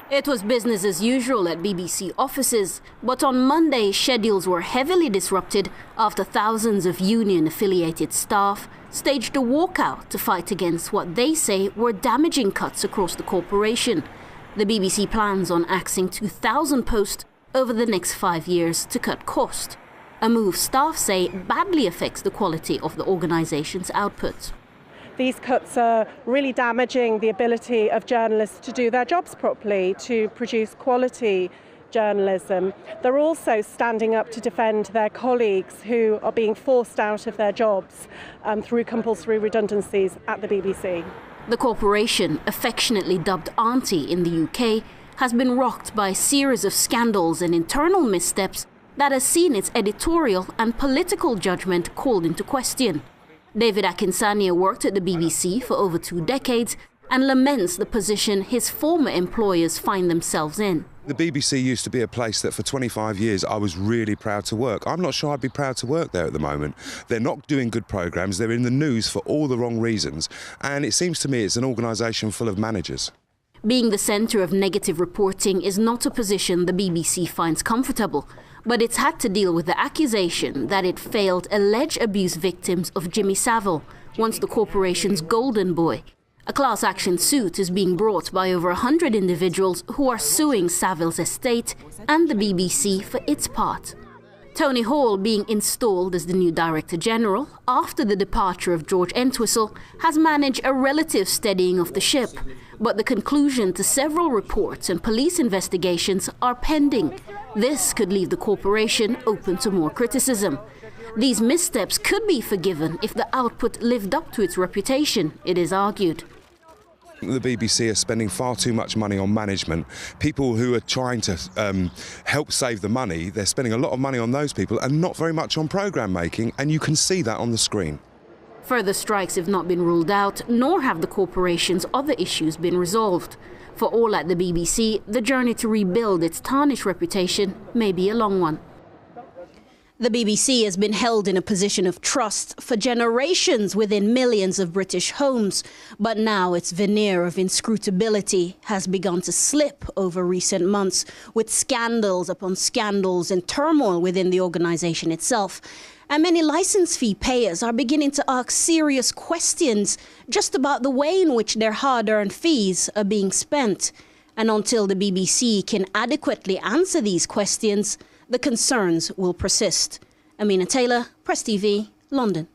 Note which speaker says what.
Speaker 1: It was business as usual at BBC offices, but on Monday schedules were heavily disrupted after thousands of union-affiliated staff staged a walkout to fight against what they say were damaging cuts across the corporation. The BBC plans on axing 2,000 posts over the next 5 years to cut cost, a move staff say badly affects the quality of the organisation's output.
Speaker 2: These cuts are really damaging the ability of journalists to do their jobs properly, to produce quality journalism. They're also standing up to defend their colleagues who are being forced out of their jobs through compulsory redundancies at the BBC.
Speaker 1: The corporation, affectionately dubbed Auntie in the UK, has been rocked by a series of scandals and internal missteps that has seen its editorial and political judgment called into question. David Akinsanya worked at the BBC for over 2 decades and laments the position his former employers find themselves in.
Speaker 3: The BBC used to be a place that for 25 years I was really proud to work. I'm not sure I'd be proud to work there at the moment. They're not doing good programmes, they're in the news for all the wrong reasons, and it seems to me it's an organisation full of managers.
Speaker 1: Being the centre of negative reporting is not a position the BBC finds comfortable, but it's had to deal with the accusation that it failed alleged abuse victims of Jimmy Savile, once the corporation's golden boy. A class action suit is being brought by over 100 individuals who are suing Savile's estate and the BBC for its part. Tony Hall, being installed as the new Director General after the departure of George Entwistle, has managed a relative steadying of the ship, but the conclusion to several reports and police investigations are pending. This could leave the corporation open to more criticism. These missteps could be forgiven if the output lived up to its reputation, it is argued.
Speaker 3: The BBC are spending far too much money on management. People who are trying to help save the money, they're spending a lot of money on those people and not very much on programme making, and you can see that on the screen.
Speaker 1: Further strikes have not been ruled out, nor have the corporation's other issues been resolved. For all at the BBC, the journey to rebuild its tarnished reputation may be a long one. The BBC has been held in a position of trust for generations within millions of British homes, but now its veneer of inscrutability has begun to slip over recent months, with scandals upon scandals and turmoil within the organisation itself. And many licence fee payers are beginning to ask serious questions just about the way in which their hard-earned fees are being spent. And until the BBC can adequately answer these questions, the concerns will persist. Amina Taylor, Press TV, London.